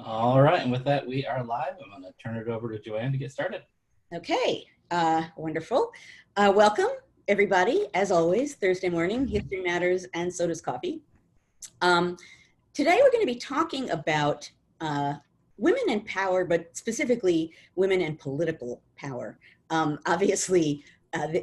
All right, and with that, we are live. I'm going to turn it over to Joanne to get started. Okay, wonderful. Welcome, everybody. As always, Thursday morning, history matters, and so does coffee. Today, we're going to be talking about women in power, but specifically women in political power. Obviously,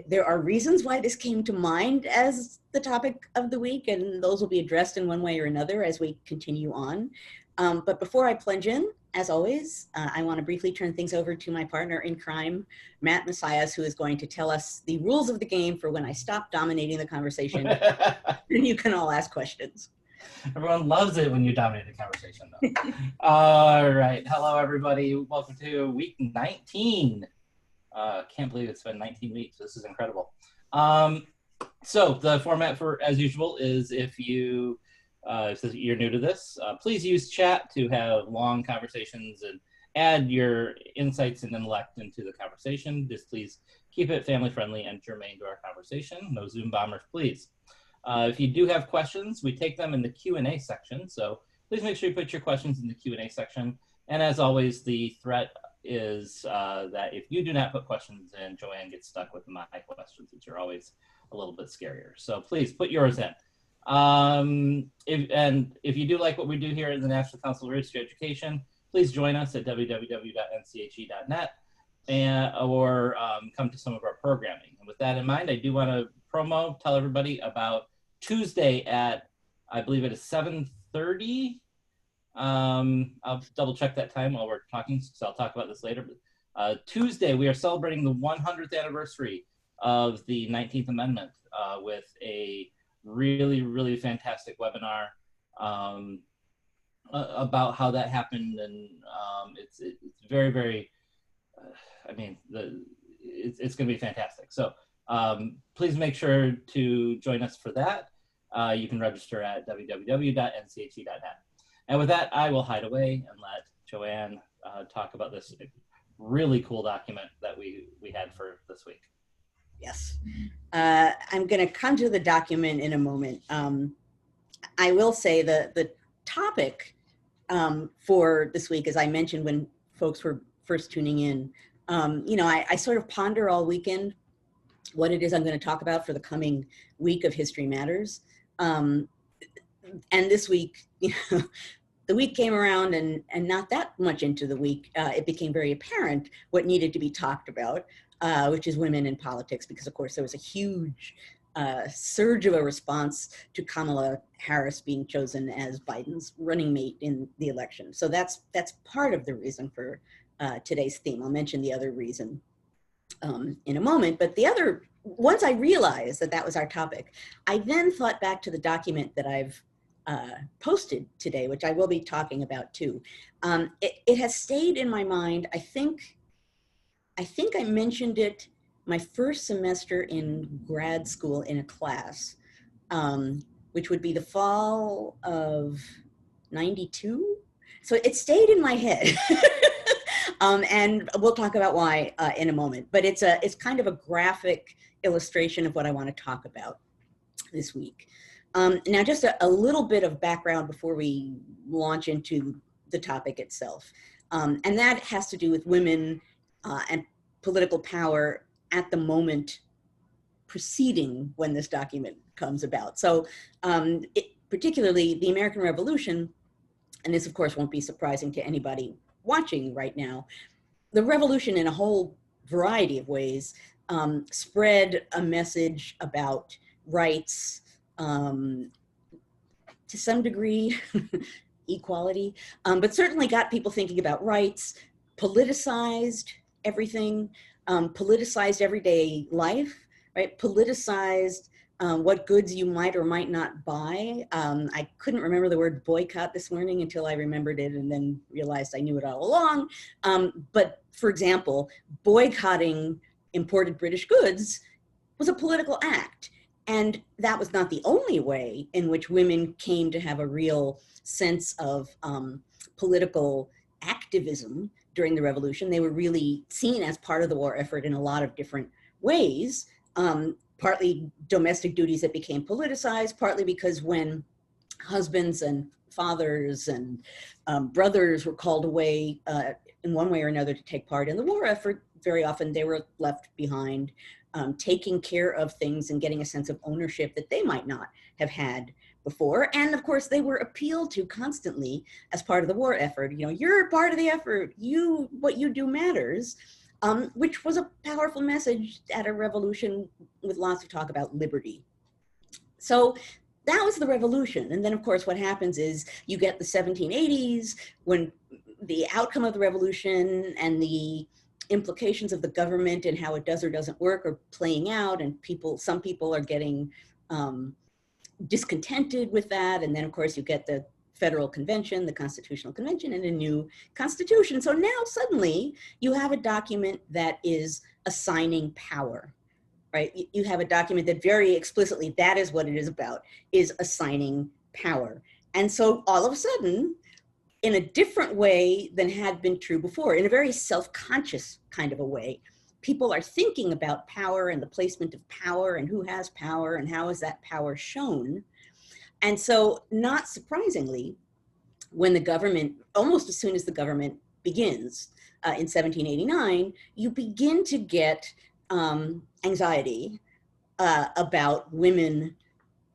there are reasons why this came to mind as the topic of the week, and those will be addressed in one way or another as we continue on. But before I plunge in, as always, I want to briefly turn things over to my partner in crime, Matt Messias, who is going to tell us the rules of the game for when I stop dominating the conversation. And you can all ask questions. Everyone loves it when you dominate the conversation, though. All right. Hello, everybody. Welcome to week 19. Can't believe it's been 19 weeks. This is incredible. So the format for, as usual, is if you're new to this, please use chat to have long conversations and add your insights and intellect into the conversation. Just please keep it family friendly and germane to our conversation. No Zoom bombers, please. If you do have questions, we take them in the Q&A section. So please make sure you put your questions in the Q&A section. And as always, the threat is that if you do not put questions in, Joanne gets stuck with my questions, which are always a little bit scarier. So please put yours in. If you do like what we do here at the National Council of History Education, please join us at www.nche.net or come to some of our programming. And with that in mind, I do want to tell everybody about Tuesday at, I believe it is 7:30. I'll double check that time while we're talking, so I'll talk about this later. But Tuesday, we are celebrating the 100th anniversary of the 19th Amendment with a really fantastic webinar about how that happened, and it's very it's going to be fantastic. So please make sure to join us for that. You can register at www.nche.net. And with that, I will hide away and let Joanne talk about this really cool document that we had for this week. Yes. I'm going to come to the document in a moment. I will say the topic for this week, as I mentioned when folks were first tuning in, I sort of ponder all weekend what it is I'm going to talk about for the coming week of History Matters. And this week, the week came around and not that much into the week, it became very apparent what needed to be talked about, which is women in politics, because of course there was a huge surge of a response to Kamala Harris being chosen as Biden's running mate in the election. So that's part of the reason for today's theme. I'll mention the other reason in a moment, but once I realized that was our topic, I then thought back to the document that I've posted today, which I will be talking about too. It has stayed in my mind. I think I mentioned it my first semester in grad school in a class, which would be the fall of '92. So it stayed in my head. And we'll talk about why in a moment, but it's kind of a graphic illustration of what I want to talk about this week. Now, just a little bit of background before we launch into the topic itself. And that has to do with women and political power at the moment preceding when this document comes about. So particularly the American Revolution, and this of course won't be surprising to anybody watching right now, the revolution in a whole variety of ways spread a message about rights, to some degree, equality, but certainly got people thinking about rights, politicized everything, politicized everyday life, right? Politicized what goods you might or might not buy. I couldn't remember the word boycott this morning until I remembered it and then realized I knew it all along. But for example, boycotting imported British goods was a political act. And that was not the only way in which women came to have a real sense of political activism during the revolution. They were really seen as part of the war effort in a lot of different ways, partly domestic duties that became politicized, partly because when husbands and fathers and brothers were called away in one way or another to take part in the war effort. Very often they were left behind, taking care of things and getting a sense of ownership that they might not have had before. And of course, they were appealed to constantly as part of the war effort. You know, you're part of the effort. What you do matters, which was a powerful message at a revolution with lots of talk about liberty. So that was the revolution. And then, of course, what happens is you get the 1780s, when the outcome of the revolution and the implications of the government and how it does or doesn't work are playing out, and some people are getting discontented with that. And then, of course, you get the Federal Convention, the Constitutional Convention, and a new constitution. So now suddenly you have a document that is assigning power. Right? You have a document that very explicitly, that is what it is about, is assigning power. And so all of a sudden, in a different way than had been true before, in a very self-conscious kind of a way, people are thinking about power and the placement of power and who has power and how is that power shown. And so, not surprisingly, when the government, almost as soon as the government begins in 1789, you begin to get anxiety about women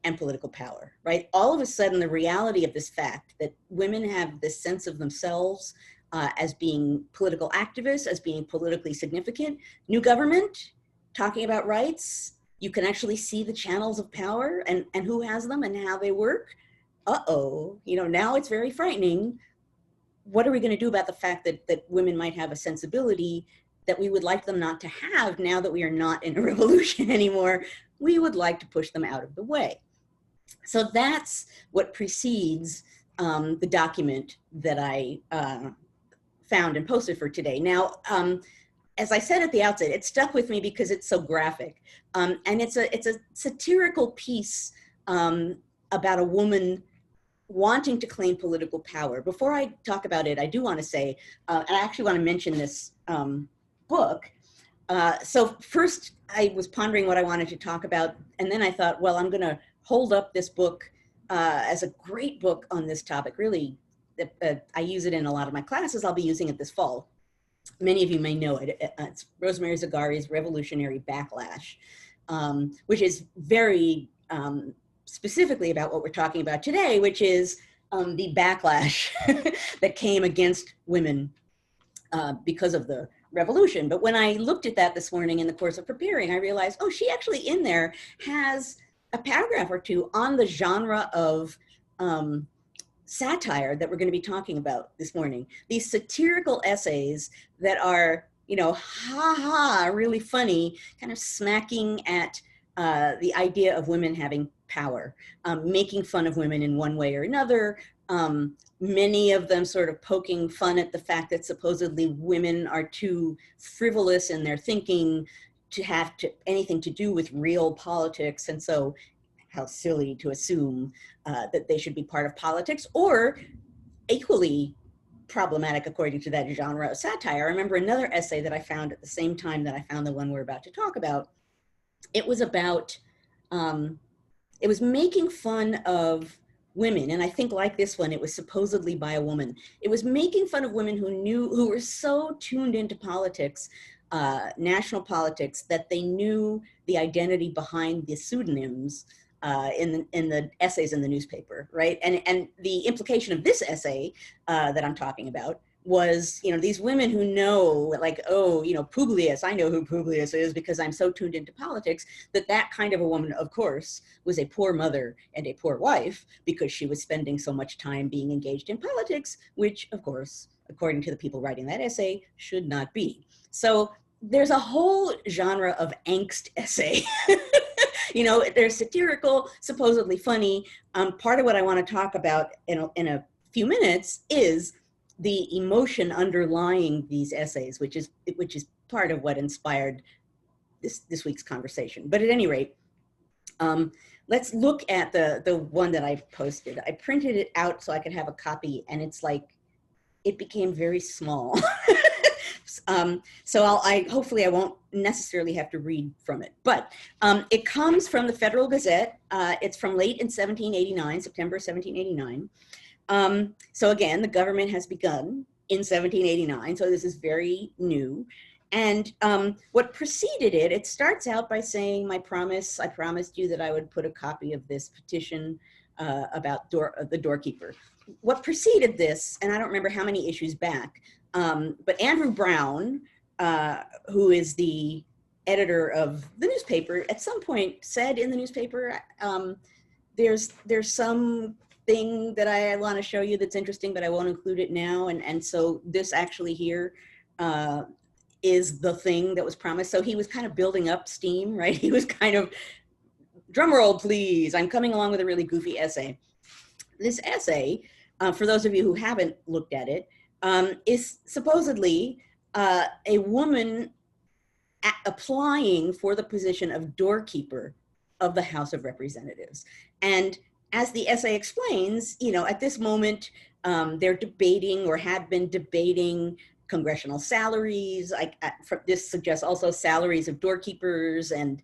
and political power, right? All of a sudden, the reality of this fact that women have this sense of themselves as being political activists, as being politically significant, new government, talking about rights, you can actually see the channels of power and who has them and how they work. Uh-oh, you know, now it's very frightening. What are we going to do about the fact that women might have a sensibility that we would like them not to have now that we are not in a revolution anymore? We would like to push them out of the way. So that's what precedes the document that I found and posted for today. Now, as I said at the outset, it stuck with me because it's so graphic. And it's a satirical piece about a woman wanting to claim political power. Before I talk about it, I do want to say, and I actually want to mention this book. So first I was pondering what I wanted to talk about, and then I thought, well, I'm going to hold up this book as a great book on this topic. Really, I use it in a lot of my classes. I'll be using it this fall. Many of you may know it. It's Rosemary Zagari's Revolutionary Backlash, which is very specifically about what we're talking about today, which is the backlash that came against women because of the revolution. But when I looked at that this morning in the course of preparing, I realized, oh, she actually in there has a paragraph or two on the genre of satire that we're going to be talking about this morning. These satirical essays that are, you know, really funny, kind of smacking at the idea of women having power, making fun of women in one way or another, many of them sort of poking fun at the fact that supposedly women are too frivolous in their thinking to have anything to do with real politics. And so how silly to assume that they should be part of politics, or equally problematic according to that genre of satire. I remember another essay that I found at the same time that I found the one we're about to talk about. It was about, it was making fun of women, and I think like this one, it was supposedly by a woman. It was making fun of women who were so tuned into politics, national politics, that they knew the identity behind the pseudonyms in the essays in the newspaper, right? And the implication of this essay that I'm talking about was, you know, these women who know, like, oh, you know, Publius, I know who Publius is because I'm so tuned into politics, that kind of a woman, of course, was a poor mother and a poor wife because she was spending so much time being engaged in politics, which, of course, according to the people writing that essay, should not be. So there's a whole genre of angst essay. You know, they're satirical, supposedly funny. Part of what I want to talk about in a few minutes is the emotion underlying these essays, which is part of what inspired this week's conversation. But at any rate, let's look at the one that I posted. I printed it out so I could have a copy, and it's like, it became very small. So hopefully I won't necessarily have to read from it, but it comes from the Federal Gazette. It's from late in 1789, September 1789. So again, the government has begun in 1789, so this is very new. And what preceded it, it starts out by saying, I promised you that I would put a copy of this petition about the doorkeeper. What preceded this, and I don't remember how many issues back, but Andrew Brown, who is the editor of the newspaper, at some point said in the newspaper, there's some thing that I want to show you that's interesting, but I won't include it now. And so this actually here is the thing that was promised. So he was kind of building up steam, right? He was kind of, drum roll, please. I'm coming along with a really goofy essay. This essay, for those of you who haven't looked at it, is supposedly a woman applying for the position of doorkeeper of the House of Representatives. And as the essay explains, you know, at this moment, they're debating or have been debating congressional salaries. This suggests also salaries of doorkeepers and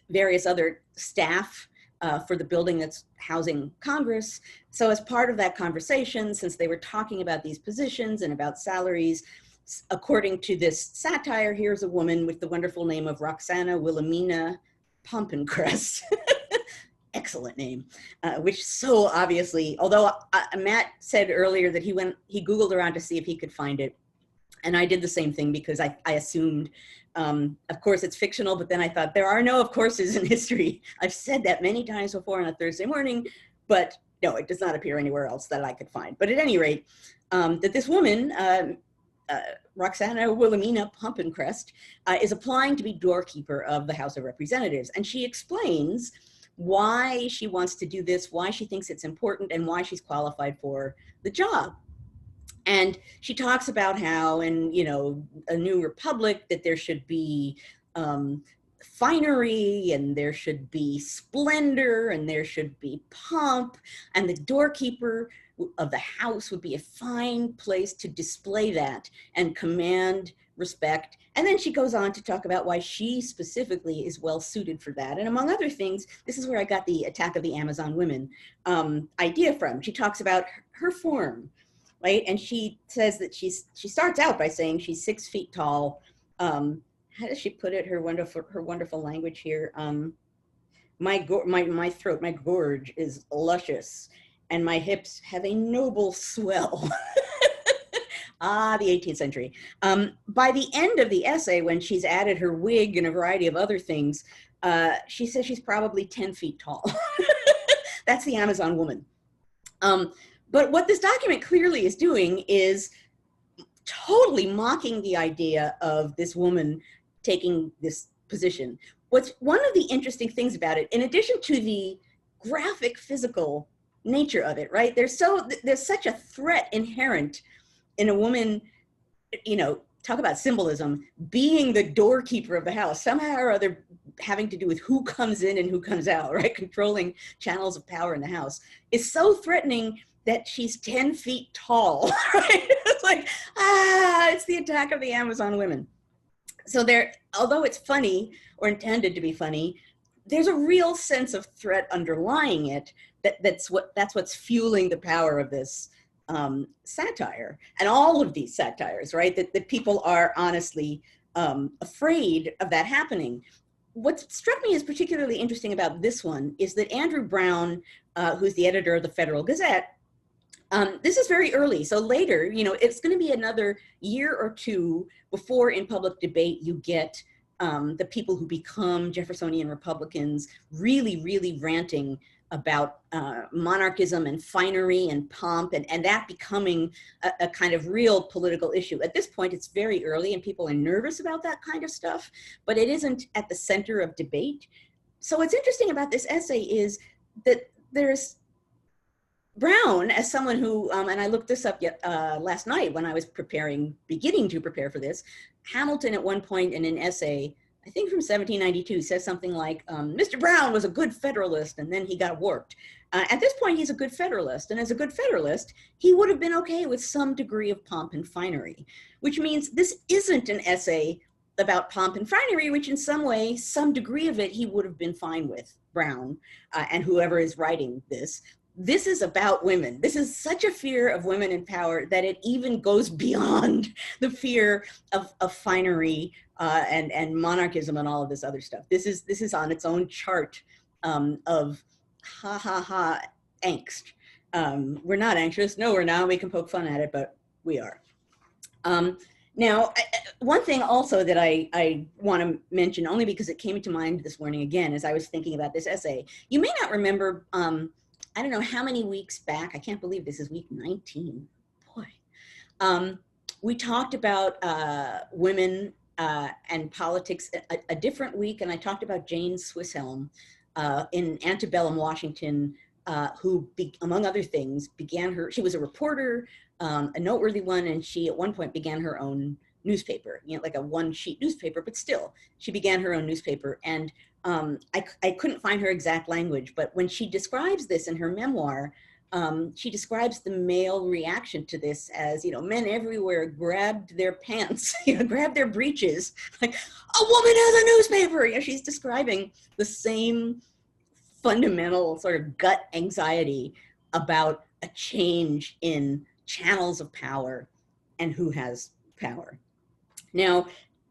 various other staff for the building that's housing Congress. So as part of that conversation, since they were talking about these positions and about salaries, according to this satire, here's a woman with the wonderful name of Roxana Wilhelmina Pompencrest. Excellent name, which so obviously, although Matt said earlier that he Googled around to see if he could find it. And I did the same thing because I assumed, of course it's fictional, but then I thought there are no of courses in history. I've said that many times before on a Thursday morning, but no, it does not appear anywhere else that I could find. But at any rate, that this woman, Roxana Wilhelmina Pompencrest, is applying to be doorkeeper of the House of Representatives. And she explains why she wants to do this, why she thinks it's important, and why she's qualified for the job. And she talks about how in, you know, a new republic that there should be finery and there should be splendor and there should be pomp, and the doorkeeper of the house would be a fine place to display that and command respect. And then she goes on to talk about why she specifically is well suited for that. And among other things, this is where I got the Attack of the Amazon Women idea from. She talks about her form, right? And she says that she starts out by saying she's 6 feet tall. How does she put it? Her wonderful language here. My throat, my gorge is luscious, and my hips have a noble swell. Ah, the 18th century. By the end of the essay, when she's added her wig and a variety of other things, she says she's probably 10 feet tall. That's the Amazon woman. But what this document clearly is doing is totally mocking the idea of this woman taking this position. What's one of the interesting things about it, in addition to the graphic physical nature of it, right? There's such a threat inherent in a woman, you know, talk about symbolism, being the doorkeeper of the house, somehow or other having to do with who comes in and who comes out, right? Controlling channels of power in the house is so threatening that she's 10 feet tall, right? It's like, it's the Attack of the Amazon Women. So there, although it's funny or intended to be funny, there's a real sense of threat underlying it. That's what's fueling the power of this satire, and all of these satires, right? That people are honestly afraid of that happening. What struck me as particularly interesting about this one is that Andrew Brown, who's the editor of the Federal Gazette, this is very early. So later, you know, it's going to be another year or two before in public debate you get the people who become Jeffersonian Republicans really, really ranting about monarchism and finery and pomp, and that becoming a kind of real political issue. At this point, it's very early and people are nervous about that kind of stuff, but it isn't at the center of debate. So what's interesting about this essay is that there's Brown, as someone who, and I looked this up last night when I was beginning to prepare for this, Hamilton at one point in an essay, I think from 1792, says something like, Mr. Brown was a good Federalist, and then he got warped. At this point, he's a good Federalist, and as a good Federalist, he would have been okay with some degree of pomp and finery, which means this isn't an essay about pomp and finery, which in some way, some degree of it, he would have been fine with, Brown, and whoever is writing this. this is about women. This is such a fear of women in power that it even goes beyond the fear of finery and monarchism and all of this other stuff. This is on its own chart of ha ha ha angst. We're not anxious. No, we're not. We can poke fun at it, but we are. Now, one thing also that I want to mention, only because it came to mind this morning again as I was thinking about this essay. You may not remember, I don't know how many weeks back, I can't believe this is week 19, boy. We talked about women and politics a different week, and I talked about Jane Swisshelm in antebellum Washington, who, among other things, she was a reporter, a noteworthy one, and she at one point began her own newspaper, like a one-sheet newspaper, but still, she began her own newspaper. And I couldn't find her exact language, but when she describes this in her memoir, she describes the male reaction to this as, men everywhere grabbed their pants, grabbed their breeches, like, a woman has a newspaper. She's describing the same fundamental sort of gut anxiety about a change in channels of power and who has power. Now,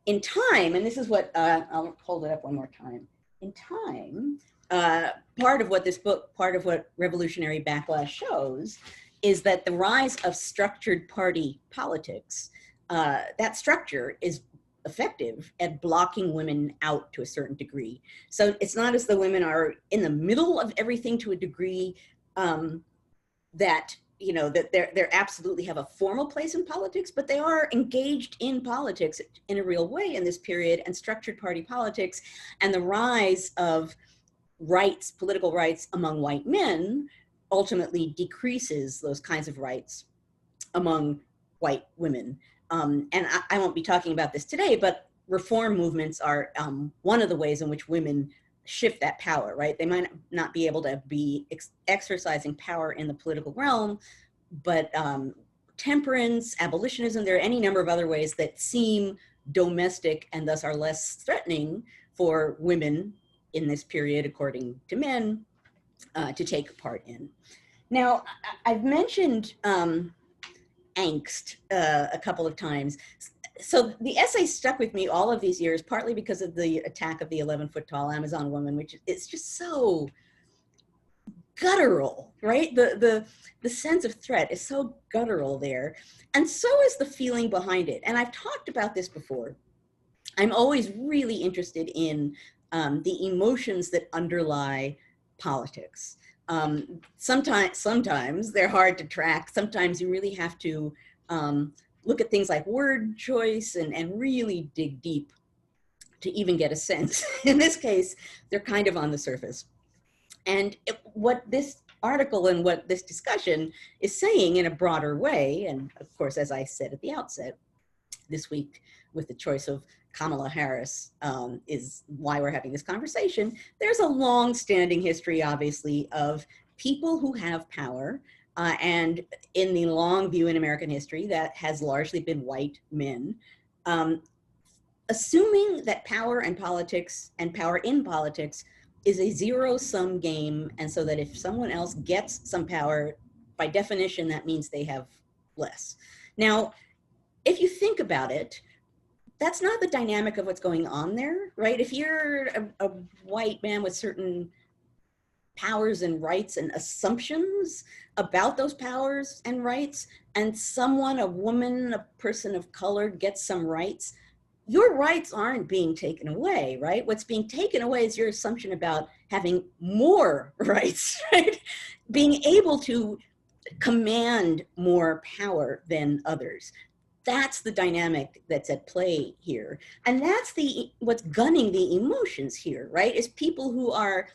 in time, and this is what, I'll hold it up one more time. In time, part of what Revolutionary Backlash shows is that the rise of structured party politics, that structure is effective at blocking women out to a certain degree. So it's not as though women are in the middle of everything to a degree that they absolutely have a formal place in politics, but they are engaged in politics in a real way in this period, and structured party politics and the rise of rights, political rights among white men ultimately decreases those kinds of rights among white women. And I won't be talking about this today, but reform movements are one of the ways in which women shift that power, right? They might not be able to be exercising power in the political realm, but temperance, abolitionism, there are any number of other ways that seem domestic and thus are less threatening for women in this period, according to men, to take part in. Now, I've mentioned angst a couple of times. So the essay stuck with me all of these years, partly because of the attack of the 11-foot-tall Amazon woman, which is just so guttural, right? The sense of threat is so guttural there. And so is the feeling behind it. And I've talked about this before. I'm always really interested in the emotions that underlie politics. Sometimes they're hard to track. Sometimes you really have to look at things like word choice and really dig deep to even get a sense. In this case, they're kind of on the surface. And what this article and what this discussion is saying in a broader way, and of course, as I said at the outset, this week with the choice of Kamala Harris is why we're having this conversation. There's a long-standing history, obviously, of people who have power, and in the long view in American history, that has largely been white men, assuming that power and politics and power in politics is a zero-sum game, and so that if someone else gets some power, by definition, that means they have less. Now, if you think about it, that's not the dynamic of what's going on there, right? If you're a white man with certain powers and rights and assumptions about those powers and rights, and someone, a woman, a person of color gets some rights, your rights aren't being taken away, right? What's being taken away is your assumption about having more rights, right? Being able to command more power than others. That's the dynamic that's at play here. And that's what's gunning the emotions here, right? Is people who are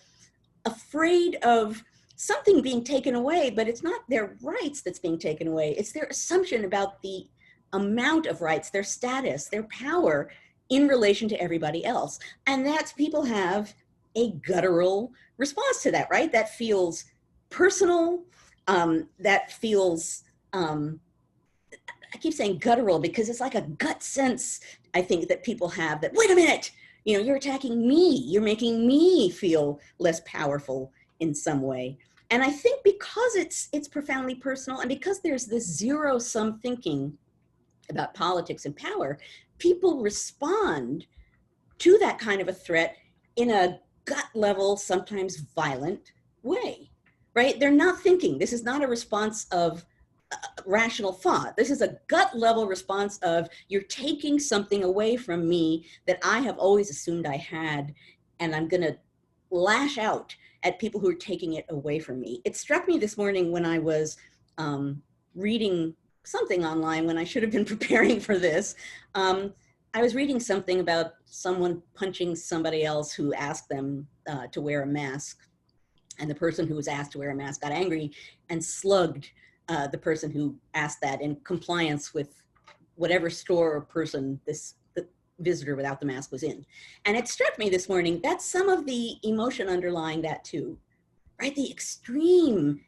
afraid of something being taken away, but it's not their rights that's being taken away. It's their assumption about the amount of rights, their status, their power in relation to everybody else. And that's, people have a guttural response to that, right? That feels personal, that feels, I keep saying guttural because it's like a gut sense, I think, that people have that, wait a minute, you're attacking me. You're making me feel less powerful in some way. And I think because it's profoundly personal, and because there's this zero-sum thinking about politics and power, people respond to that kind of a threat in a gut level, sometimes violent way, right? They're not thinking. This is not a response of rational thought. This is a gut level response of, you're taking something away from me that I have always assumed I had, and I'm gonna lash out at people who are taking it away from me. It struck me this morning when I was reading something online when I should have been preparing for this. I was reading something about someone punching somebody else who asked them to wear a mask. And the person who was asked to wear a mask got angry and slugged the person who asked that in compliance with whatever store or person the visitor without the mask was in. And it struck me this morning, that's some of the emotion underlying that too, right? The extreme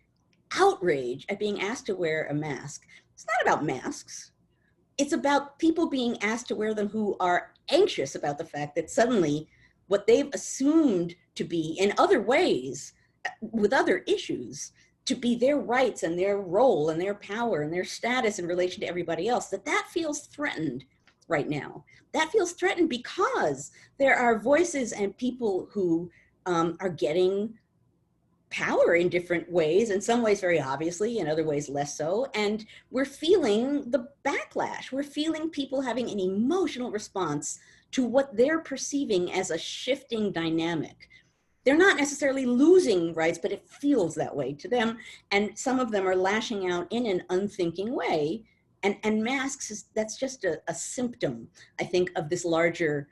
outrage at being asked to wear a mask. It's not about masks. It's about people being asked to wear them who are anxious about the fact that suddenly what they've assumed to be in other ways, with other issues, to be their rights and their role and their power and their status in relation to everybody else, that feels threatened right now. That feels threatened because there are voices and people who are getting power in different ways, in some ways very obviously, in other ways less so, and we're feeling the backlash. We're feeling people having an emotional response to what they're perceiving as a shifting dynamic. They're not necessarily losing rights, but it feels that way to them, and some of them are lashing out in an unthinking way, and masks, that's just a symptom, I think, of this larger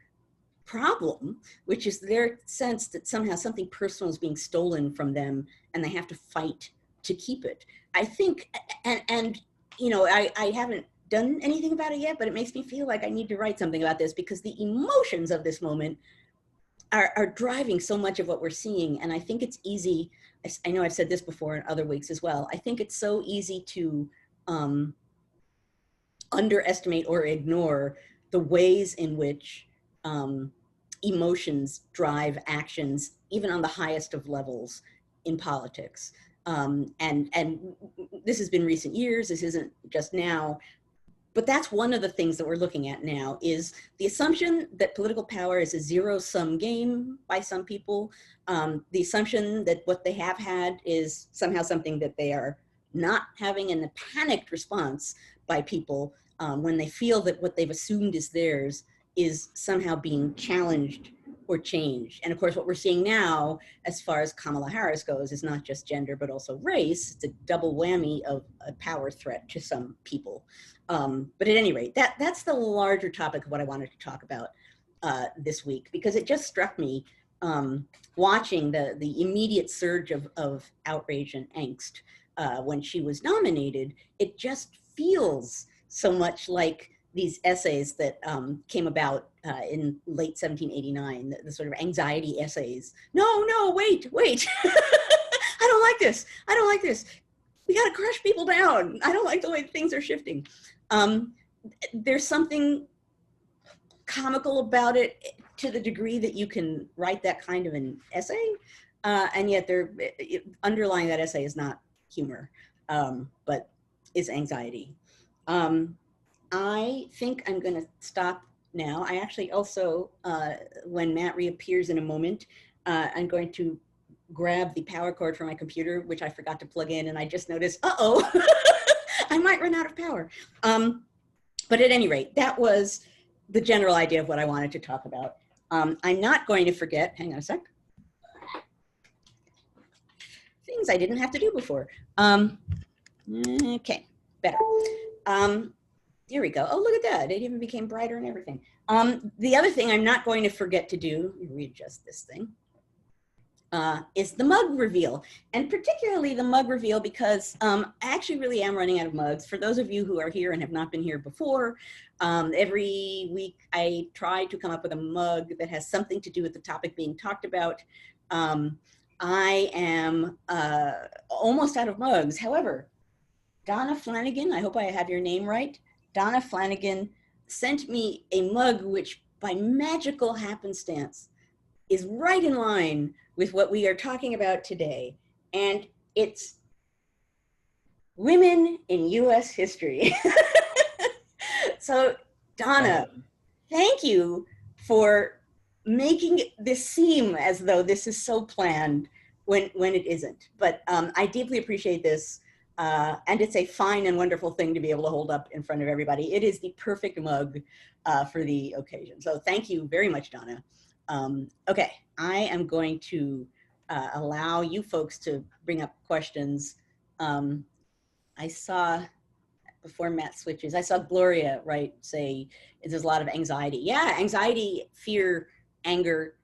problem, which is their sense that somehow something personal is being stolen from them and they have to fight to keep it. I think, and you know, I haven't done anything about it yet, but it makes me feel like I need to write something about this because the emotions of this moment are driving so much of what we're seeing. And I think it's easy, I know I've said this before in other weeks as well, I think it's so easy to underestimate or ignore the ways in which emotions drive actions, even on the highest of levels in politics. And this has been recent years, this isn't just now, but that's one of the things that we're looking at now, is the assumption that political power is a zero-sum game by some people, the assumption that what they have had is somehow something that they are not having, and a panicked response by people when they feel that what they've assumed is theirs is somehow being challenged or changed. And of course, what we're seeing now, as far as Kamala Harris goes, is not just gender, but also race. It's a double whammy of a power threat to some people. But at any rate, that's the larger topic of what I wanted to talk about this week, because it just struck me watching the immediate surge of outrage and angst when she was nominated. It just feels so much like these essays that came about in late 1789, the sort of anxiety essays. No, wait. I don't like this. I don't like this. We got to crush people down. I don't like the way things are shifting. There's something comical about it to the degree that you can write that kind of an essay, and yet underlying that essay is not humor, but is anxiety. I think I'm going to stop now. I actually also, when Matt reappears in a moment, I'm going to grab the power cord from my computer, which I forgot to plug in, and I just noticed, uh-oh, I might run out of power. But at any rate, that was the general idea of what I wanted to talk about. I'm not going to forget, hang on a sec, things I didn't have to do before. Okay, better. Here we go. Oh, look at that. It even became brighter and everything. The other thing I'm not going to forget to do, readjust this thing, is the mug reveal. And particularly the mug reveal because I actually really am running out of mugs. For those of you who are here and have not been here before, every week I try to come up with a mug that has something to do with the topic being talked about. I am almost out of mugs. However, Donna Flanagan, I hope I have your name right, Donna Flanagan sent me a mug which by magical happenstance is right in line with what we are talking about today. And it's women in U.S. history. So, Donna, thank you for making this seem as though this is so planned when it isn't. But I deeply appreciate this. And it's a fine and wonderful thing to be able to hold up in front of everybody. It is the perfect mug for the occasion. So thank you very much, Donna. Okay, I am going to allow you folks to bring up questions. I saw, before Matt switches, I saw Gloria, right, say there's a lot of anxiety. Yeah, anxiety, fear, anger,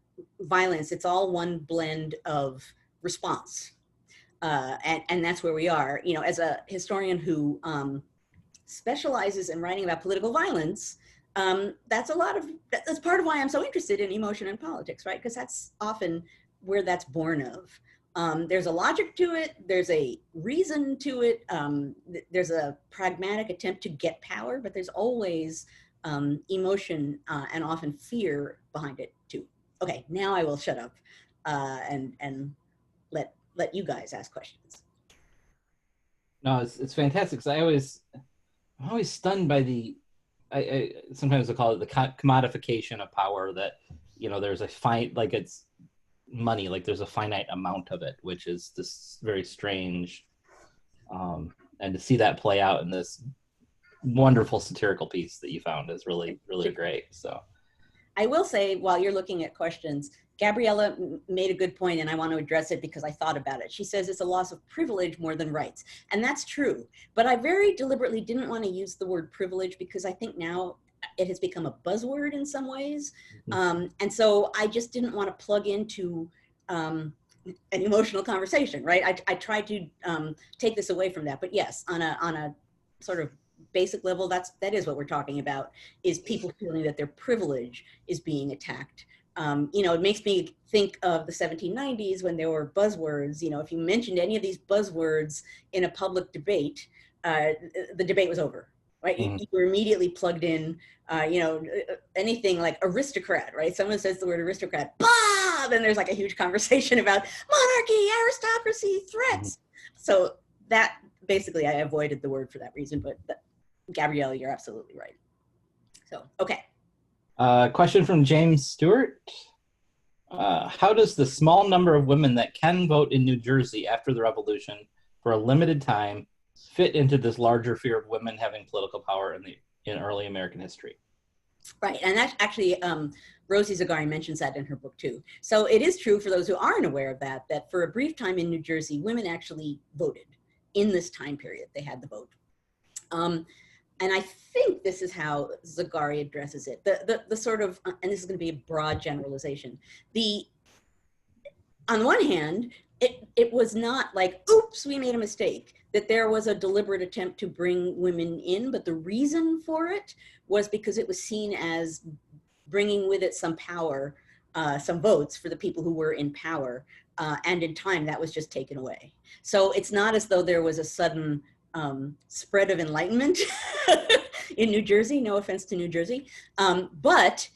violence, it's all one blend of response. And that's where we are. You know, as a historian who specializes in writing about political violence, that's part of why I'm so interested in emotion and politics, right? Because that's often where that's born of. There's a logic to it, there's a reason to it, there's a pragmatic attempt to get power, but there's always emotion and often fear behind it too. Okay, now I will shut up and let you guys ask questions. No, it's fantastic, because I'm always stunned by I sometimes I call it the commodification of power, that, you know, there's it's money, like there's a finite amount of it, which is this very strange, and to see that play out in this wonderful satirical piece that you found is really, really great. So I will say, while you're looking at questions, Gabriella made a good point, and I want to address it because I thought about it. She says it's a loss of privilege more than rights. And that's true. But I very deliberately didn't want to use the word privilege because I think now it has become a buzzword in some ways. And so I just didn't want to plug into an emotional conversation, right? I tried to take this away from that. But yes, on a sort of basic level, that is what we're talking about, is people feeling that their privilege is being attacked. You know, it makes me think of the 1790s when there were buzzwords. You know, if you mentioned any of these buzzwords in a public debate, the debate was over, right? You were immediately plugged in, you know, anything like aristocrat, right? Someone says the word aristocrat, bah! Then there's like a huge conversation about monarchy, aristocracy, threats. So that, basically, I avoided the word for that reason, but Gabriella, you're absolutely right. So, okay. Question from James Stewart. How does the small number of women that can vote in New Jersey after the revolution for a limited time fit into this larger fear of women having political power in early American history? Right, and that actually, Rosie Zagari mentions that in her book too. So it is true, for those who aren't aware of that, that for a brief time in New Jersey, women actually voted in this time period. They had the vote. And I think this is how Zagari addresses it. The sort of, and this is going to be a broad generalization. On one hand, it was not like, oops, we made a mistake, that there was a deliberate attempt to bring women in, but the reason for it was because it was seen as bringing with it some power, some votes for the people who were in power, and in time that was just taken away. So it's not as though there was a sudden spread of enlightenment in New Jersey, no offense to New Jersey, but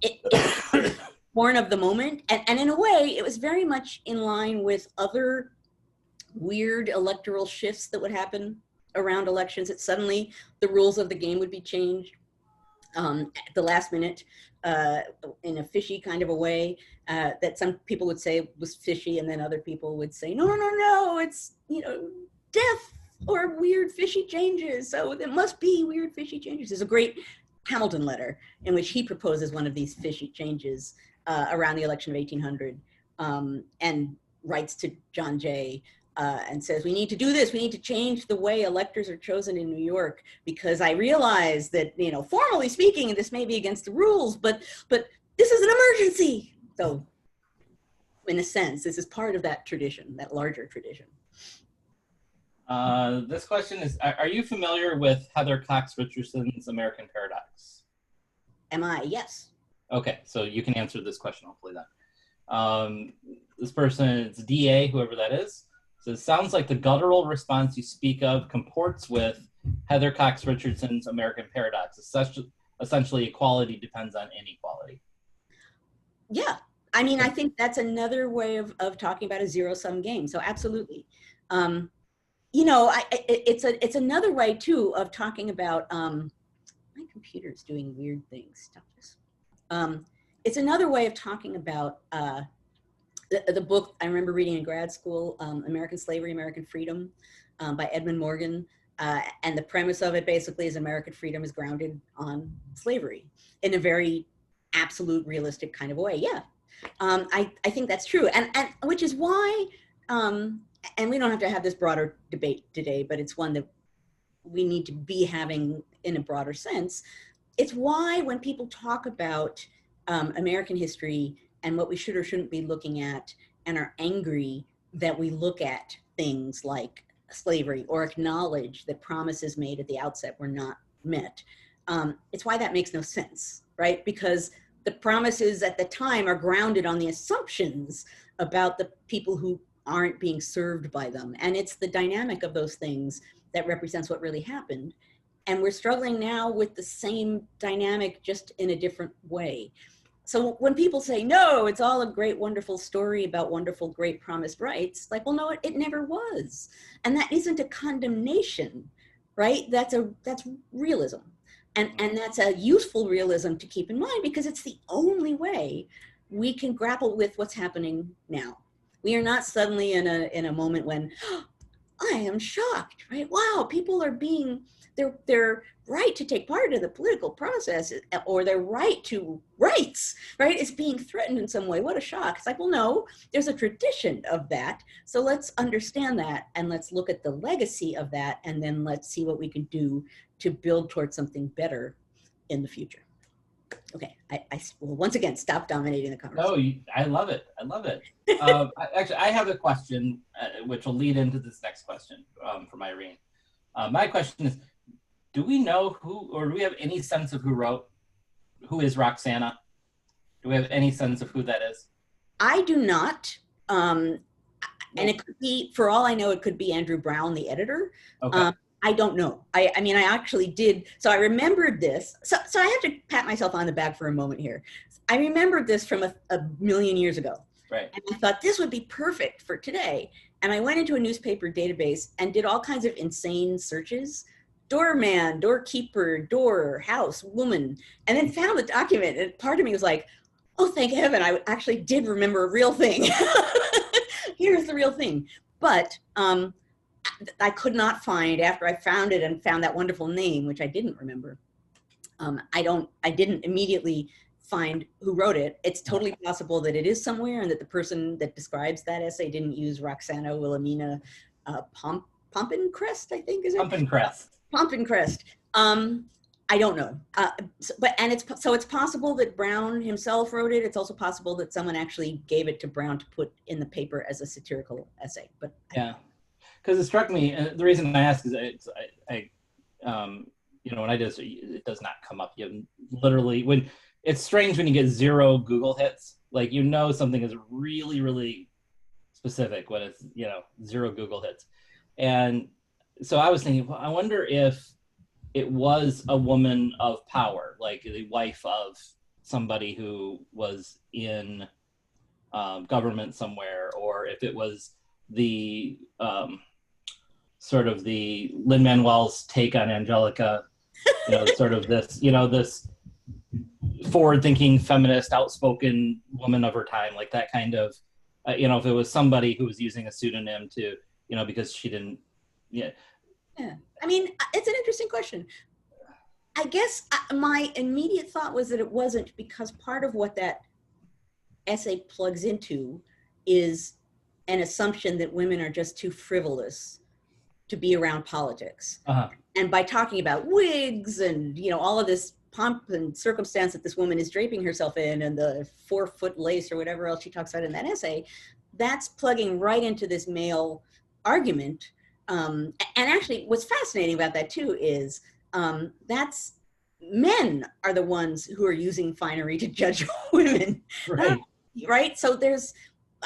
it's born of the moment. And in a way, it was very much in line with other weird electoral shifts that would happen around elections. That suddenly the rules of the game would be changed at the last minute in a fishy kind of a way, that some people would say was fishy, and then other people would say, no, it's, you know, death or weird fishy changes. So there must be weird fishy changes. There's a great Hamilton letter in which he proposes one of these fishy changes around the election of 1800, and writes to John Jay and says, we need to do this. We need to change the way electors are chosen in New York, because I realize that, you know, formally speaking, this may be against the rules, but this is an emergency. So in a sense, this is part of that tradition, that larger tradition. This question is, are you familiar with Heather Cox Richardson's American Paradox? Am I? Yes. Okay, so you can answer this question hopefully then. This person, it's DA, whoever that is, says, sounds like the guttural response you speak of comports with Heather Cox Richardson's American Paradox. Essentially, equality depends on inequality. Yeah, I mean, I think that's another way of talking about a zero-sum game. So absolutely. You know, it's another way too of talking about, my computer's doing weird things. Stop this. It's another way of talking about the book I remember reading in grad school, American Slavery, American Freedom, by Edmund Morgan. And the premise of it basically is American freedom is grounded on slavery in a very absolute, realistic kind of way. Yeah, I think that's true. And which is why, and we don't have to have this broader debate today, but it's one that we need to be having in a broader sense. It's why when people talk about American history and what we should or shouldn't be looking at and are angry that we look at things like slavery or acknowledge that promises made at the outset were not met. It's why that makes no sense, right? Because the promises at the time are grounded on the assumptions about the people who aren't being served by them. And it's the dynamic of those things that represents what really happened. And we're struggling now with the same dynamic, just in a different way. So when people say, no, it's all a great, wonderful story about wonderful, great promised rights, like, well, no, it never was. And that isn't a condemnation, right? That's realism. And that's a useful realism to keep in mind, because it's the only way we can grapple with what's happening now. We are not suddenly in a moment when, oh, I am shocked, right? Wow, people are being, their right to take part in the political process, or their right to rights, right, is being threatened in some way. What a shock. It's like, well, no, there's a tradition of that. So let's understand that, and let's look at the legacy of that, and then let's see what we can do to build towards something better in the future. Okay, I will once again stop dominating the conversation. No, I love it. I love it. Actually, I have a question, which will lead into this next question from Irene. My question is, do we know who, or do we have any sense of who is Roxana? Do we have any sense of who that is? I do not. And it could be, for all I know, it could be Andrew Brown, the editor. Okay. I don't know. I mean, I actually did. So I remembered this. So I have to pat myself on the back for a moment here. I remembered this from a million years ago. Right. And I thought this would be perfect for today. And I went into a newspaper database and did all kinds of insane searches. Doorman, doorkeeper, door, house, woman, and then found the document. And part of me was like, oh, thank heaven, I actually did remember a real thing. Here's the real thing. But I could not find, after I found it and found that wonderful name, which I didn't remember, I didn't immediately find who wrote it. It's totally possible that it is somewhere, and that the person that describes that essay didn't use Roxana Wilhelmina Pompencrest, I think, is it? Pompencrest. Pompencrest. I don't know. It's possible that Brown himself wrote it. It's also possible that someone actually gave it to Brown to put in the paper as a satirical essay. But yeah, because it struck me. The reason I ask is when I did it does not come up. You literally, when it's strange when you get 0 Google hits. Like, something is really, really specific when it's 0 Google hits. And so I was thinking, well, I wonder if it was a woman of power, like the wife of somebody who was in government somewhere, or if it was the sort of the Lin-Manuel's take on Angelica, sort of this, this forward-thinking, feminist, outspoken woman of her time, like that kind of, if it was somebody who was using a pseudonym to, because she didn't, yeah. I mean, it's an interesting question. I guess my immediate thought was that it wasn't, because part of what that essay plugs into is an assumption that women are just too frivolous to be around politics. Uh-huh. And by talking about wigs and, all of this pomp and circumstance that this woman is draping herself in, and the 4-foot lace or whatever else she talks about in that essay, that's plugging right into this male argument. And actually, what's fascinating about that too is that's men are the ones who are using finery to judge women, right? So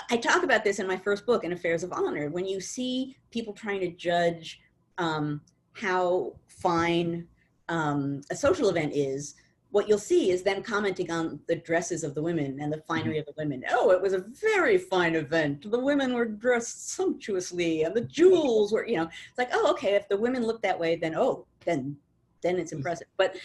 I talk about this in my first book, in Affairs of Honor. When you see people trying to judge how fine a social event is, what you'll see is them commenting on the dresses of the women and the finery of the women. Oh, it was a very fine event. The women were dressed sumptuously and the jewels were, it's like, oh, okay, if the women look that way, then, then it's impressive. But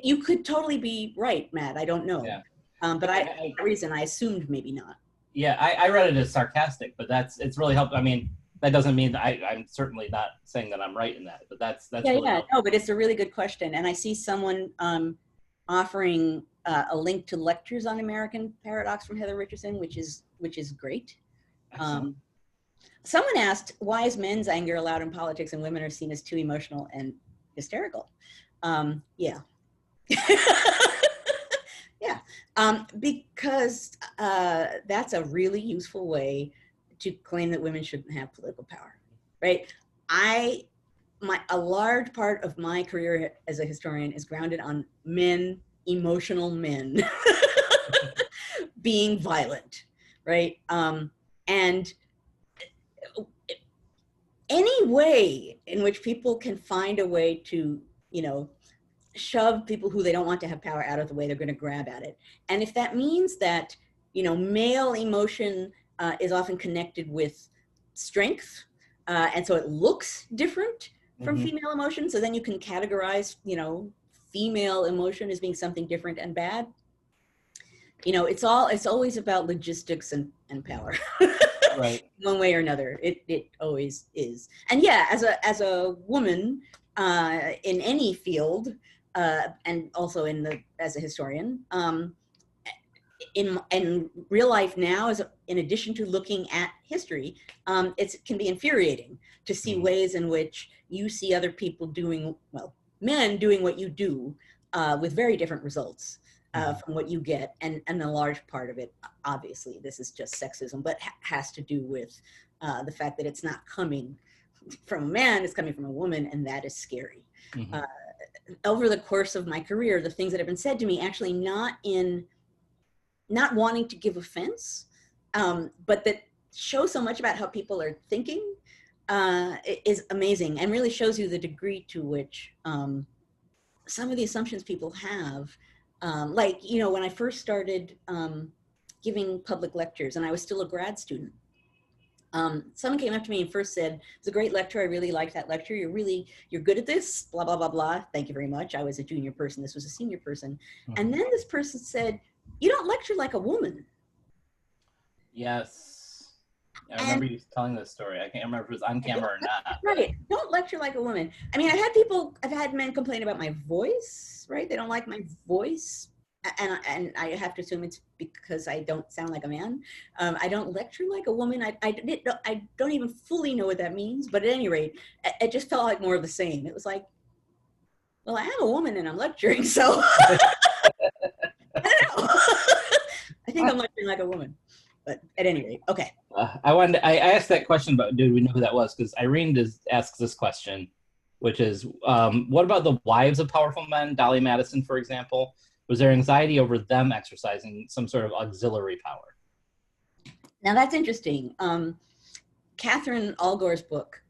you could totally be right, Matt. I don't know. Yeah. But for that reason, I assumed maybe not. Yeah, I read it as sarcastic, but it's really helpful. I mean, that doesn't mean I'm certainly not saying that I'm right in that, but that's really helpful. No, but it's a really good question. And I see someone offering a link to lectures on American Paradox from Heather Richardson, which is great. Someone asked, why is men's anger allowed in politics and women are seen as too emotional and hysterical? Yeah. Yeah, because that's a really useful way to claim that women shouldn't have political power, right? A large part of my career as a historian is grounded on men, emotional men, being violent, right? And any way in which people can find a way to, shove people who they don't want to have power out of the way, they're going to grab at it. And if that means that, male emotion is often connected with strength, and so it looks different from female emotion, so then you can categorize, female emotion as being something different and bad. It's always about logistics and power. Right. One way or another, it always is. And yeah, as a woman in any field, and also as a historian, in real life now, in addition to looking at history, it can be infuriating to see ways in which you see other people men doing what you do with very different results from what you get, and a large part of it, obviously, this is just sexism, but has to do with the fact that it's not coming from a man, it's coming from a woman, and that is scary. Over the course of my career, the things that have been said to me, actually not wanting to give offense, but that show so much about how people are thinking, is amazing, and really shows you the degree to which some of the assumptions people have, when I first started giving public lectures and I was still a grad student, someone came up to me and first said, "It's a great lecture. I really liked that lecture. You're good at this, blah, blah, blah, blah. Thank you very much." I was a junior person. This was a senior person. And then this person said, "You don't lecture like a woman." Yes. I remember you telling this story. I can't remember if it was on camera or not. Right. Don't lecture like a woman. I mean, I've had men complain about my voice, right? They don't like my voice. And I have to assume it's because I don't sound like a man. I don't lecture like a woman. I don't even fully know what that means, but at any rate, it just felt like more of the same. It was like, well, I am a woman and I'm lecturing, so I don't know. I think I'm lecturing like a woman, but at any rate, okay. I asked that question, but did we know who that was? Because Irene asks this question, which is, what about the wives of powerful men, Dolly Madison, for example? Was there anxiety over them exercising some sort of auxiliary power? Now that's interesting. Catherine Allgore's book,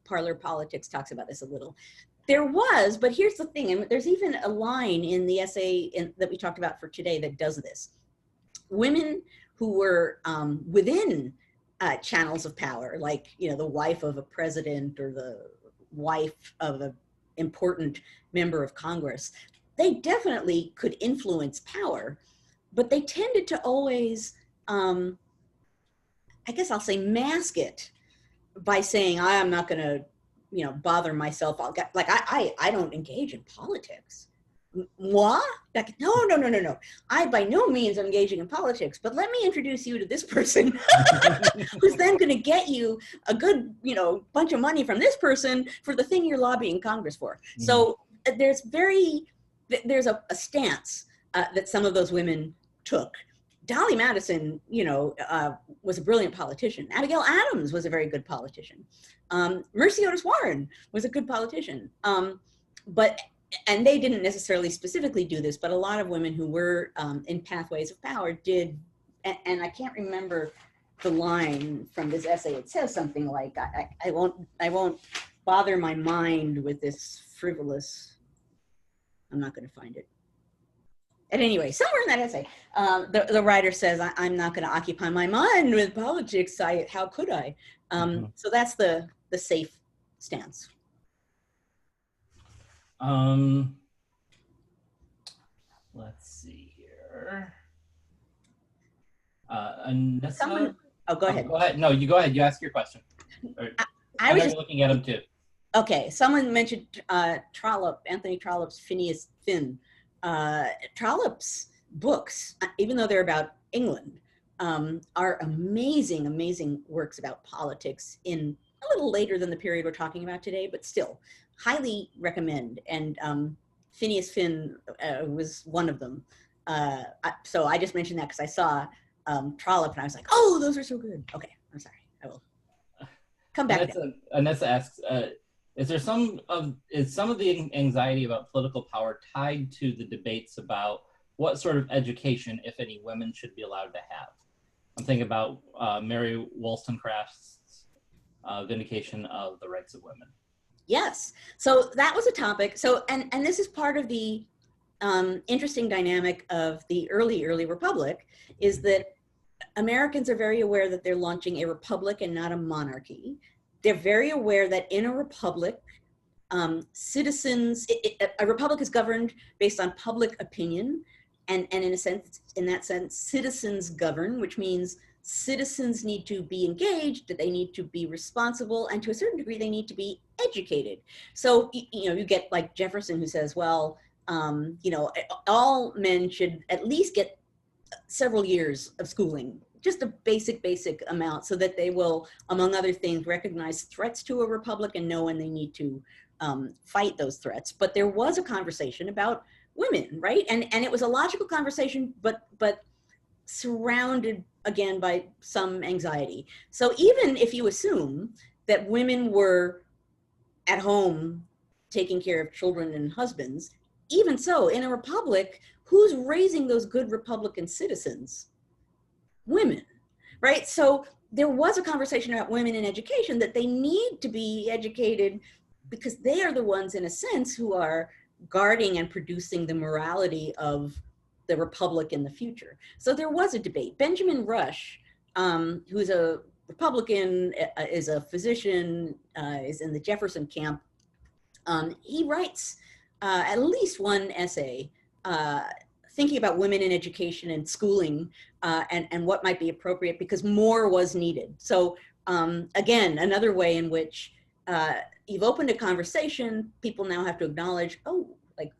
Parlor Politics, talks about this a little. There was, but here's the thing, and there's even a line in the essay that we talked about for today that does this. Women who were within channels of power, like the wife of a president or the wife of an important member of Congress, they definitely could influence power, but they tended to always, I guess I'll say, mask it by saying, I am not going to, bother myself. I don't engage in politics. What? Like, no. I by no means am engaging in politics, but let me introduce you to this person who's then going to get you a good, bunch of money from this person for the thing you're lobbying Congress for. So there's a stance that some of those women took. Dolly Madison, was a brilliant politician. Abigail Adams was a very good politician. Mercy Otis Warren was a good politician. And they didn't necessarily specifically do this, but a lot of women who were in pathways of power did. And I can't remember the line from this essay. It says something like, I won't bother my mind with this frivolous, I'm not going to find it. At any rate, somewhere in that essay, the writer says, I'm not going to occupy my mind with politics. How could I? So that's the safe stance. Let's see here. Anissa? Go ahead. Go ahead. No, you go ahead. You ask your question. I was just looking at them too. Okay, someone mentioned Anthony Trollope's Phineas Finn. Trollope's books, even though they're about England, are amazing, amazing works about politics in a little later than the period we're talking about today, but still highly recommend. And Phineas Finn was one of them. So I just mentioned that because I saw Trollope and I was like, oh, those are so good. Okay, I'm sorry. I will come back. Anessa asks, is some of the anxiety about political power tied to the debates about what sort of education, if any, women should be allowed to have? I'm thinking about Mary Wollstonecraft's vindication of the rights of women. Yes, so that was a topic. So, and this is part of the interesting dynamic of the early republic, is that Americans are very aware that they're launching a republic and not a monarchy. They're very aware that in a republic, citizens, a republic is governed based on public opinion, and in that sense, citizens govern, which means citizens need to be engaged, that they need to be responsible, and to a certain degree, they need to be educated. So, you get like Jefferson, who says, well, all men should at least get several years of schooling, just a basic amount, so that they will, among other things, recognize threats to a republic and know when they need to fight those threats. But there was a conversation about women, right? And it was a logical conversation, but surrounded again by some anxiety. So even if you assume that women were at home taking care of children and husbands, even so, in a republic, who's raising those good Republican citizens? Women, right? So there was a conversation about women in education, that they need to be educated because they are the ones, in a sense, who are guarding and producing the morality of the republic in the future. So there was a debate. Benjamin Rush, who's a Republican, is a physician, is in the Jefferson camp. He writes at least one essay thinking about women in education and schooling and what might be appropriate, because more was needed. So again, another way in which you've opened a conversation, people now have to acknowledge, oh, like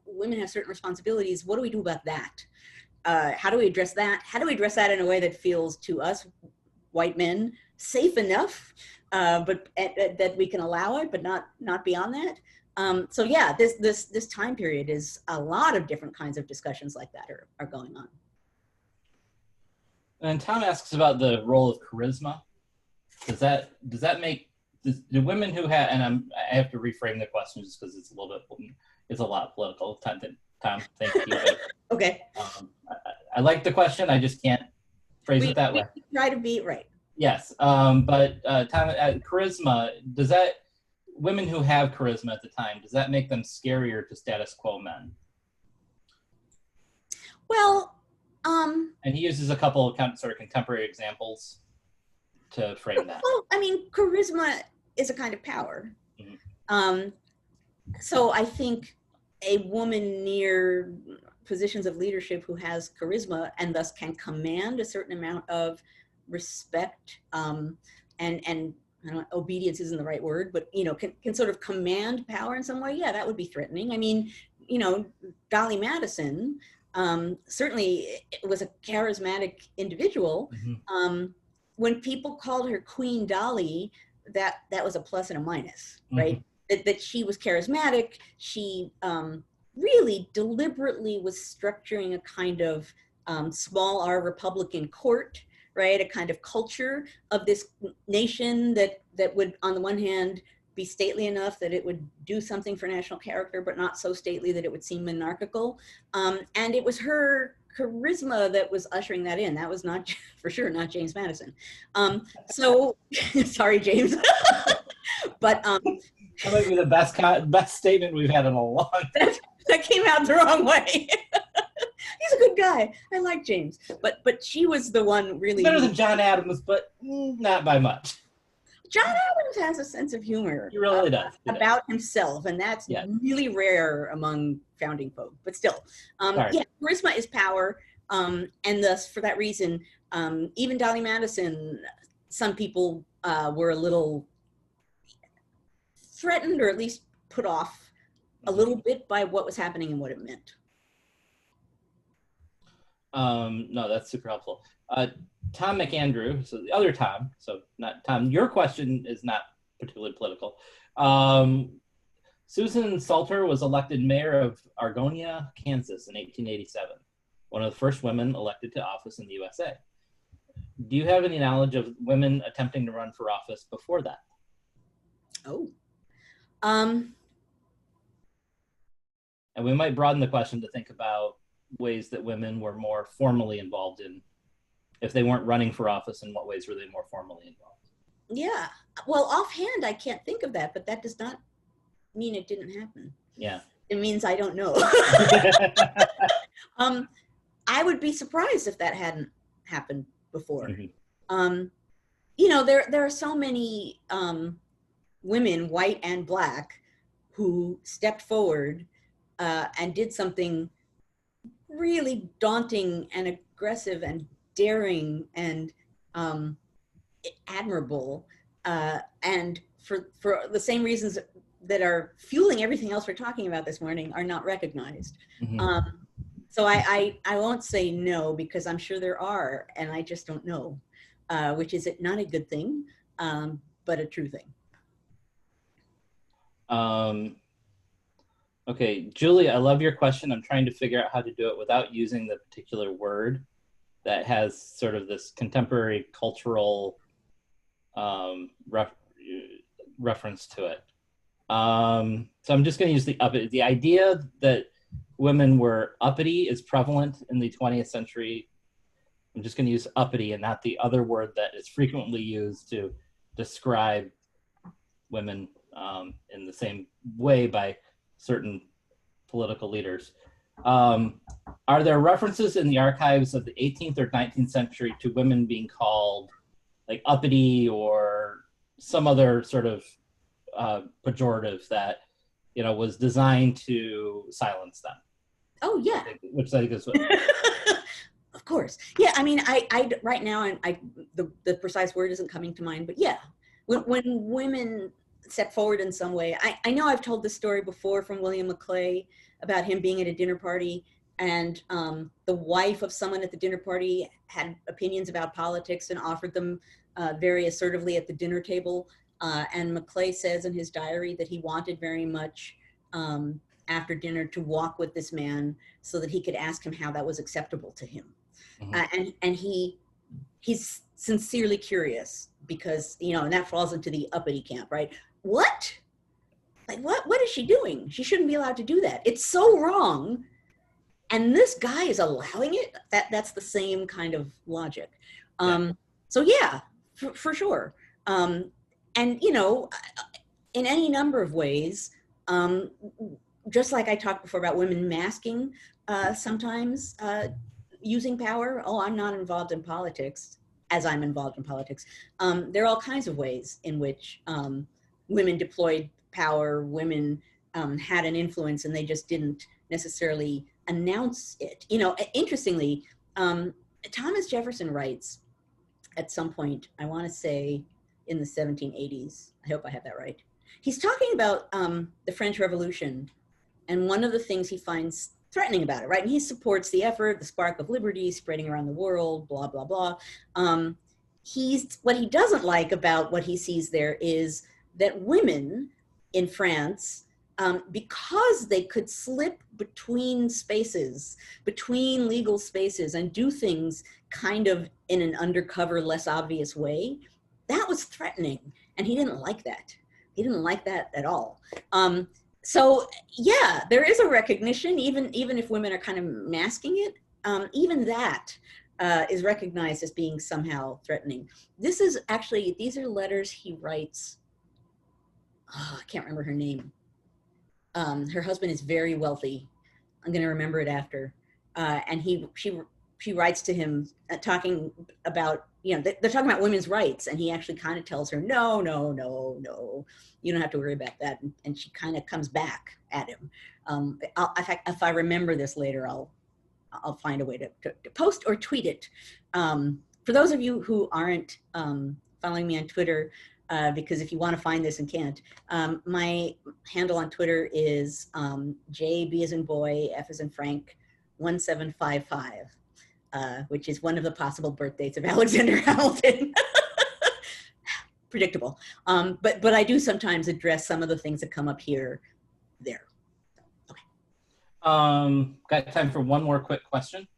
women have certain responsibilities. What do we do about that? How do we address that? How do we address that in a way that feels to us, white men, safe enough, but that we can allow it, but not beyond that? So yeah, this time period is a lot of different kinds of discussions like that are going on. And Tom asks about the role of charisma. Does that make the women who have, and I have to reframe the question just because it's a lot political. Tom, thank you. Okay. I like the question. I just can't phrase it that way. We try to be right. Yes, but Tom, charisma, women who have charisma at the time, does that make them scarier to status quo men? Well, and he uses a couple of sort of contemporary examples to frame that. Well, I mean, charisma is a kind of power. Mm-hmm. So I think a woman near positions of leadership who has charisma and thus can command a certain amount of respect and I don't know, obedience isn't the right word, but can sort of command power in some way. Yeah, that would be threatening. I mean, Dolly Madison certainly was a charismatic individual. Mm-hmm. When people called her Queen Dolly, that was a plus and a minus, right? Mm-hmm. That she was charismatic. She really deliberately was structuring a kind of small R Republican court, right? A kind of culture of this nation that would, on the one hand, be stately enough that it would do something for national character, but not so stately that it would seem monarchical. And it was her charisma that was ushering that in. That was not, for sure, not James Madison. So, sorry, James. But that might be the best statement we've had in a long time. That came out the wrong way. a good guy. I like James. But she was the one really. Better than John Adams, but not by much. John Adams has a sense of humor. He really does. About himself, and that's really rare among founding folk. But still, charisma is power, and thus, for that reason, even Dolly Madison, some people were a little threatened, or at least put off a little bit by what was happening and what it meant. No, that's super helpful. Tom McAndrew, so the other Tom, so not Tom, your question is not particularly political. Susan Salter was elected mayor of Argonia, Kansas in 1887, one of the first women elected to office in the USA. Do you have any knowledge of women attempting to run for office before that? Oh. And we might broaden the question to think about ways that women were more formally involved in, if they weren't running for office, in what ways were they more formally involved? Yeah, well, offhand, I can't think of that, but that does not mean it didn't happen. Yeah. It means I don't know. I would be surprised if that hadn't happened before. Mm-hmm. You know, there are so many women, white and black, who stepped forward and did something really daunting and aggressive and daring and admirable, and for the same reasons that are fueling everything else we're talking about this morning, are not recognized. Mm-hmm. So I won't say no, because I'm sure there are, and I just don't know, which is not a good thing, but a true thing. Okay, Julie, I love your question. I'm trying to figure out how to do it without using the particular word that has sort of this contemporary cultural reference to it. So I'm just going to use the uppity. The idea that women were uppity is prevalent in the 20th century. I'm just going to use uppity and not the other word that is frequently used to describe women in the same way by certain political leaders. Are there references in the archives of the 18th or 19th century to women being called like uppity or some other sort of pejorative that, you know, was designed to silence them? Oh yeah. Which I think is what... Of course. Yeah, I mean, I right now, the precise word isn't coming to mind, but yeah, when women step forward in some way. I know I've told this story before from William McClay about him being at a dinner party, and the wife of someone at the dinner party had opinions about politics and offered them very assertively at the dinner table. And McClay says in his diary that he wanted very much after dinner to walk with this man so that he could ask him how that was acceptable to him. Mm-hmm. And he's sincerely curious, because, you know, and that falls into the uppity camp, right? What? Like, what is she doing? She shouldn't be allowed to do that. It's so wrong. And this guy is allowing it? That's the same kind of logic. So yeah, for sure. And, you know, in any number of ways, just like I talked before about women masking sometimes using power. Oh, I'm not involved in politics, as I'm involved in politics. There are all kinds of ways in which women deployed power, women had an influence, and they just didn't necessarily announce it. You know, interestingly, Thomas Jefferson writes at some point, I want to say in the 1780s, I hope I have that right. He's talking about the French Revolution, and one of the things he finds threatening about it, right? And he supports the effort, the spark of liberty spreading around the world, blah, blah, blah. What he doesn't like about what he sees there is that women in France, because they could slip between spaces, between legal spaces, and do things kind of in an undercover, less obvious way, that was threatening. And he didn't like that. He didn't like that at all. So yeah, there is a recognition, even if women are kind of masking it, even that is recognized as being somehow threatening. This is actually, these are letters he writes, I can't remember her name. Her husband is very wealthy. I'm gonna remember it after. and she writes to him talking about, they're talking about women's rights, and he actually kind of tells her, no, no, no, no, you don't have to worry about that. And she kind of comes back at him. In fact, if I remember this later, I'll find a way to post or tweet it. For those of you who aren't following me on Twitter, because if you want to find this and can't, my handle on Twitter is JB as in boy, F as in Frank, 1755. Which is one of the possible birth dates of Alexander Hamilton. Predictable. But I do sometimes address some of the things that come up here, there. Okay. Got time for one more quick question.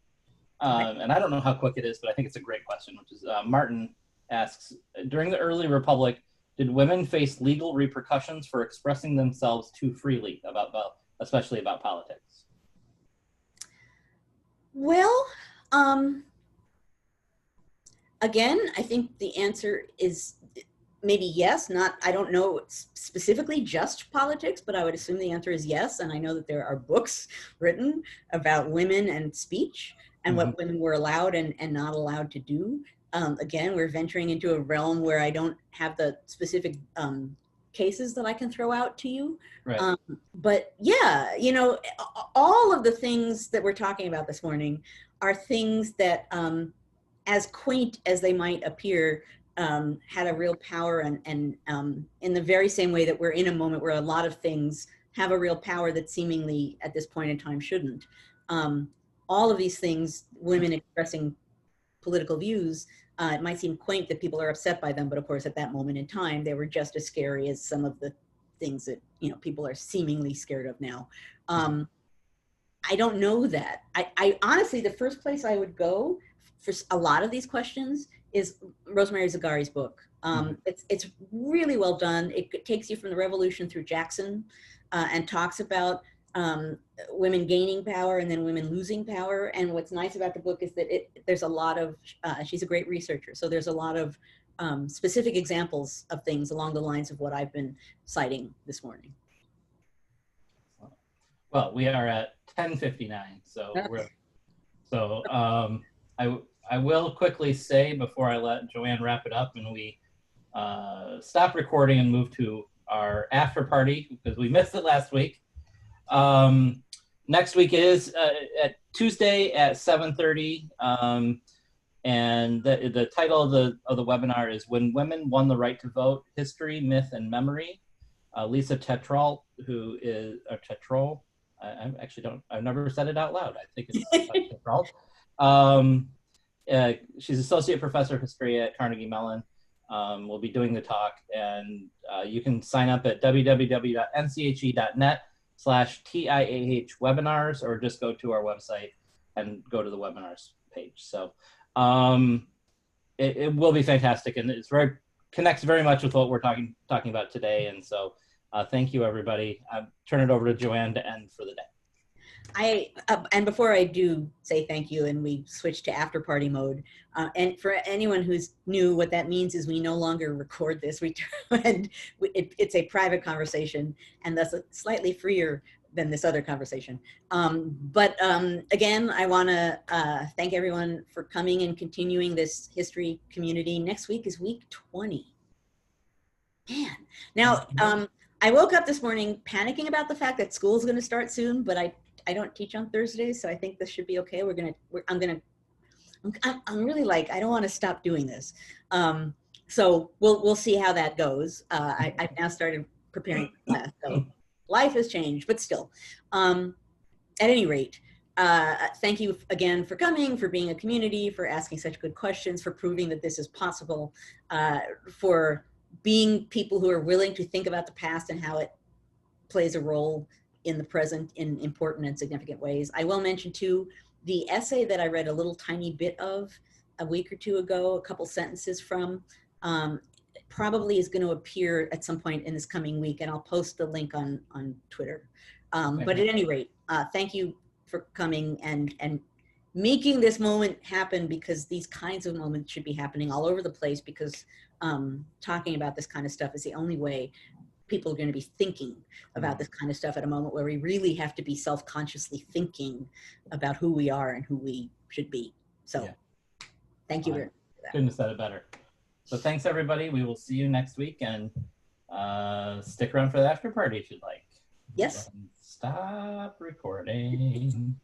And I don't know how quick it is, but I think it's a great question, which is Martin asks, during the early republic, did women face legal repercussions for expressing themselves too freely especially about politics? Well, again, I think the answer is maybe yes, I don't know specifically just politics, but I would assume the answer is yes. And I know that there are books written about women and speech and what women were allowed and not allowed to do. Again, we're venturing into a realm where I don't have the specific cases that I can throw out to you. Right. But yeah, all of the things that we're talking about this morning are things that, as quaint as they might appear, had a real power, and in the very same way that we're in a moment where a lot of things have a real power that seemingly at this point in time shouldn't. All of these things, women expressing political views, it might seem quaint that people are upset by them, but of course at that moment in time, they were just as scary as some of the things that people are seemingly scared of now. I don't know that. I honestly, the first place I would go for a lot of these questions is Rosemary Zagari's book. It's really well done. It takes you from the Revolution through Jackson and talks about women gaining power and then women losing power. And what's nice about the book is that there's a lot of, she's a great researcher, so there's a lot of specific examples of things along the lines of what I've been citing this morning. Well, we are at 10:59, so I will quickly say before I let Joanne wrap it up and we stop recording and move to our after party because we missed it last week. Next week is at Tuesday at 7:30, and the title of the webinar is "When Women Won the Right to Vote: History, Myth, and Memory." Lisa Tetrol, who is Tetrol. I actually don't. I've never said it out loud. I think it's Tetrol. She's associate professor of history at Carnegie Mellon. We'll be doing the talk, and you can sign up at www.nche.net/TIAH webinars, or just go to our website and go to the webinars page. So it will be fantastic, and connects very much with what we're talking about today. And so thank you, everybody. I'll turn it over to Joanne to end for the day. And before I do say thank you and we switch to after party mode, and for anyone who's new, what that means is we no longer record this, it's a private conversation, and thus slightly freer than this other conversation. But again, I want to thank everyone for coming and continuing this history community. Next week is week 20. Man. Now, I woke up this morning panicking about the fact that school is going to start soon, but I don't teach on Thursdays, so I think this should be okay. I'm really like, I don't want to stop doing this. So we'll see how that goes. I've now started preparing for class, so life has changed, but still. At any rate, thank you again for coming, for being a community, for asking such good questions, for proving that this is possible, for being people who are willing to think about the past and how it plays a role in the present in important and significant ways. I will mention too, the essay that I read a little tiny bit of a week or two ago, a couple sentences from, probably is going to appear at some point in this coming week, and I'll post the link on Twitter. But at any rate, thank you for coming and making this moment happen, because these kinds of moments should be happening all over the place, because talking about this kind of stuff is the only way people are going to be thinking about this kind of stuff at a moment where we really have to be self-consciously thinking about who we are and who we should be. So thank you very much for that. Couldn't have said it better. So thanks, everybody. We will see you next week, and stick around for the after party if you'd like. Yes. Stop recording.